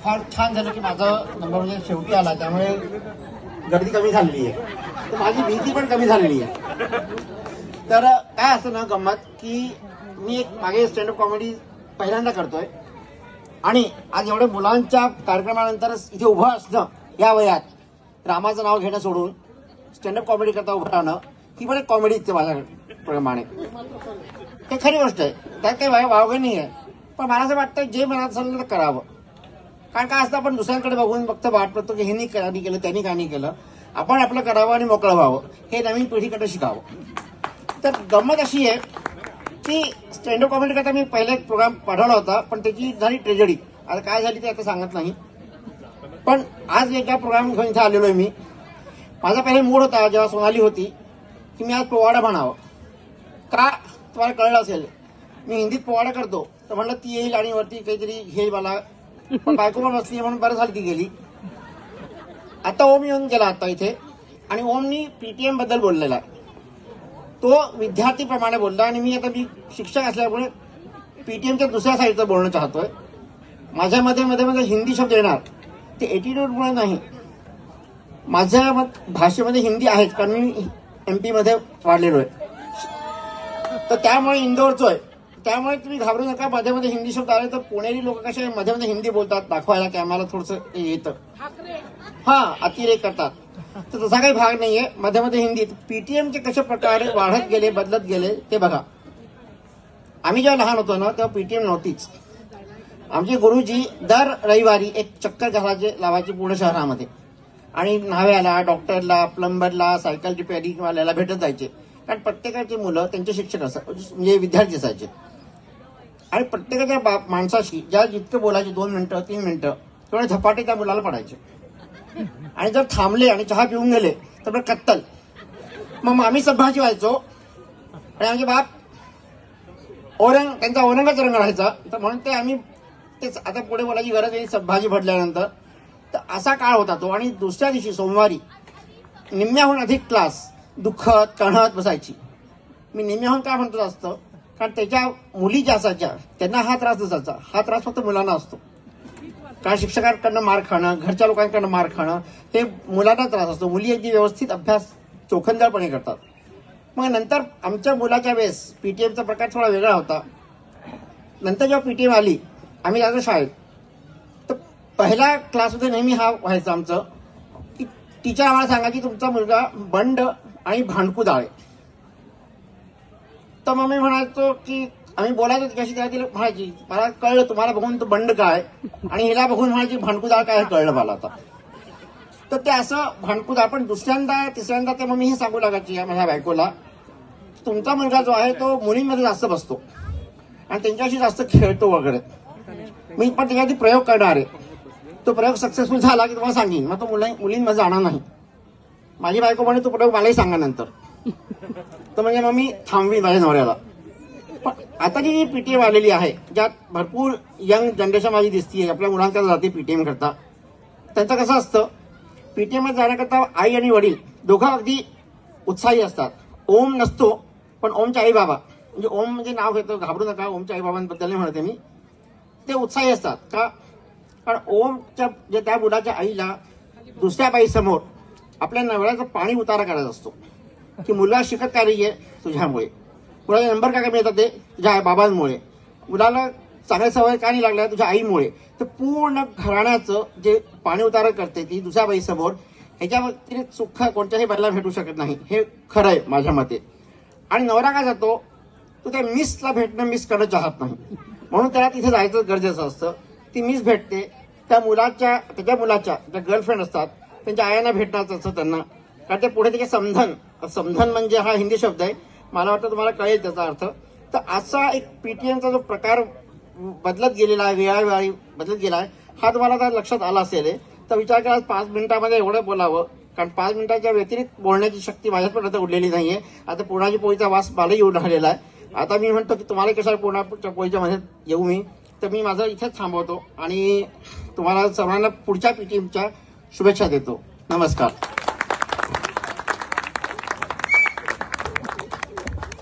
फार छान झालं की माझा नंबर म्हणजे शेवटी आला, त्यामुळे गर्दी कमी झालेली आहे, तर माझी भीती पण कमी झालेली आहे. तर काय असतं ना गंमत की मी एक मागे स्टँडअप कॉमेडी पहिल्यांदा करतोय आणि आज एवढ्या मुलांच्या कार्यक्रमानंतर इथे उभं असणं या वयात रामाचं नाव घेणं सोडून स्टँडअप कॉमेडी करता उभं राहणं ही पण एक कॉमेडीच आहे माझ्याप्रमाणे. ते खरी गोष्ट आहे, त्यात काही वावगं नाही आहे. पण मला असं वाटतं जे मनात असेल तर करावं. कारण काय असतं आपण दुसऱ्यांकडे बघून फक्त वाट करतो की ह्यांनी काय केलं त्यांनी काय नाही केलं. आपण आपलं करावं आणि मोकळं व्हावं, हे नवीन पिढीकडे शिकावं. तर गंमत अशी आहे की स्टँडअप कॉमेडी करता मी पहिले एक प्रोग्राम पाठवला होता, पण त्याची झाली ट्रेजेडी. आता काय झाली ते आता सांगत नाही. पण आज एका प्रोग्राम घेऊन इथे आलेलो आहे मी. माझा पहिले मूड होता जेव्हा सोनाली होती की मी आज पोवाडा म्हणावं. का तुम्हाला कळलं असेल मी हिंदीत पोवाडा करतो, तर म्हणलं ती येईल आणि वरती काहीतरी हे मला, पण बायको पण बसली म्हणून बरं झाली ती गेली. आता ओम येऊन गेला आता इथे आणि ओमनी पीटीएम बद्दल बोललेला आहे. तो विद्यार्थीप्रमाणे बोलला आणि मी शिक्षक असल्यामुळे पीटीएमच्या दुसऱ्या साईडचं बोलणं चाहतोय. माझ्या मध्ये हिंदी शब्द येणार ते एटिट्यूडमुळे नाही. माझ्या भाषेमध्ये हिंदी आहेच, कारण मी MP मध्ये वाढलेलो आहे, तर त्यामुळे इंदोरचो आहे. त्यामुळे तुम्ही घाबरू नका. मध्ये हिंदी शब्द आले तर पुणेरी लोक कसे मध्ये हिंदी बोलतात दाखवायला की आम्हाला थोडंसं येतं, अतिरेक करतात. तर तसा काही भाग नाहीये. मध्ये हिंदीत पीटीएमचे कशा प्रकारे वाढत गेले बदलत गेले ते बघा. आम्ही जेव्हा लहान होतो ना तेव्हा पीटीएम नव्हतीच. आमचे गुरुजी दर रविवारी एक चक्कर घालायचे लावायचे पूर्ण शहरामध्ये आणि न्हाव्याला, डॉक्टरला, प्लंबरला, सायकल रिपेअरिंगवाल्याला भेटत जायचे. कारण प्रत्येकाची मुलं त्यांचे शिक्षक म्हणजे विद्यार्थी असायचे आणि प्रत्येकाच्या माणसाशी ज्या जितकं बोलायचे 2 मिनिटं 3 मिनिटं तेवढे झपाटे त्या मुलाला पडायचे. आणि जर थांबले आणि चहा पिऊन गेले तर कत्तल. मग आम्ही सभाजी व्हायचो आणि आमचे बाप त्यांचा औरंगाचा रंग राहायचा. तर म्हणून ते आम्ही तेच आता पुढे बोलायची गरज नाही सभाजी भरल्यानंतर. तर असा काळ होता तो. आणि दुसऱ्या दिवशी सोमवारी निम्म्याहून अधिक क्लास दुखत कणत बसायची. मी निम्म्याहून काय म्हणतो असतं कारण त्याच्या मुली ज्या असायच्या त्यांना हा त्रास नसायचा. हा त्रास फक्त मुलांना असतो. कारण शिक्षकांकडनं मार खाणं, घरच्या लोकांकडनं मार खाणं हे मुलांना त्रास असतो. मुली अगदी व्यवस्थित अभ्यास चोखंदळपणे करतात. मग नंतर आमच्या मुलाच्या वेळेस पीटीएमचा प्रकार थोडा वेगळा होता. नंतर जेव्हा पीटीएम आली आम्ही जायचो शाळेत, तर पहिल्या क्लासमध्ये नेहमी हा व्हायचा आमचं की टीचर आम्हाला सांगायची तुमचा मुलगा बंड आणि भांडकुदळ आहे. तर मग मी म्हणायचो की आम्ही बोलायचो कशी त्या तिला म्हणायची मला कळलं तुम्हाला बघून तो बंड काय आणि हिला बघून म्हणायची भांडकुदळ काय हे कळलं मला आता. तर ते असं भांडकुदळ. पण दुसऱ्यांदा तिसऱ्यांदा ते मग मी हे सांगू लागायची माझ्या बायकोला तुमचा मुलगा जो आहे तो मुलींमध्ये जास्त बसतो आणि त्यांच्याशी जास्त खेळतो वगैरे. मी पण त्याच्यावरती प्रयोग करणार आहे. तो प्रयोग सक्सेसफुल झाला की तुम्हाला सांगेन. मग तो मुलींमध्ये जाणार नाही. माझी बायको म्हणे तो प्रयोग मलाही सांगा नंतर. तर म्हणजे मग मी थांबवी माझ्या नवऱ्याला. पण आता जी पीटीएम आलेली आहे ज्यात भरपूर यंग जनरेशन माझी दिसतीये आपल्या मुलांकडे जाते पीटीएम करता. त्यांचं कसं असतं पीटीएम जाण्याकरता आई आणि वडील दोघं अगदी उत्साही असतात. ओम नसतो पण ओमचे आई बाबा म्हणजे ओम म्हणजे नाव घेतो घाबरू नका ओमच्या आई बाबांबद्दल नाही म्हणते मी. ते उत्साही असतात का कारण ओमच्या जे त्या मुलाच्या आईला दुसऱ्या बाईसमोर आपल्या नवऱ्याचं पाणी उतारा करायचा असतो की मुलगा शिकत का नाहीये तुझ्यामुळे, मुलाचे नंबर का कमी येतात ते तुझ्या बाबांमुळे, मुलाला चांगल्या सवय का नाही लागल्या तुझ्या आईमुळे. तर पूर्ण घराण्याचं जे पाणी उतारा करते ती दुसऱ्या बाईसमोर ह्याच्या व्यतिरिक्त सुख कोणत्याही बाईला भेटू शकत नाही. हे खरं आहे माझ्या मते. आणि नवरा काय जातो तो त्या मिसला भेटणं मिस करणं चाहत नाही म्हणून त्याला तिथे जायचं गरजेचं असतं. ती मिस भेटते त्याच्या मुलाच्या ज्या गर्लफ्रेंड असतात त्यांच्या आयांना भेटण्याचं असतं त्यांना. कारण ते पुढे त्याचे समधन म्हणजे हा हिंदी शब्द आहे मला वाटतं तुम्हाला कळेल त्याचा अर्थ. तर असा एक पीटीएमचा जो प्रकार बदलत गेलेला आहे वेळोवेळी बदलत गेला आहे हा तुम्हाला आता लक्षात आला असेल. तर विचार करा 5 मिनिटांमध्ये एवढं बोलावं कारण 5 मिनिटाच्या व्यतिरिक्त बोलण्याची शक्ती माझ्यापर्यंत उरलेली नाहीये. आता पुरणाची पोळीचा वास मला येऊन राहिलेला आहे. आता मी म्हणतो की तुम्हाला कशा पुरणाच्या पोळीच्या मध्ये येऊ मी. तर मी माझं इथेच थांबवतो आणि तुम्हाला सर्वांना पुढच्या पीटीएमच्या शुभेच्छा देतो. नमस्कार.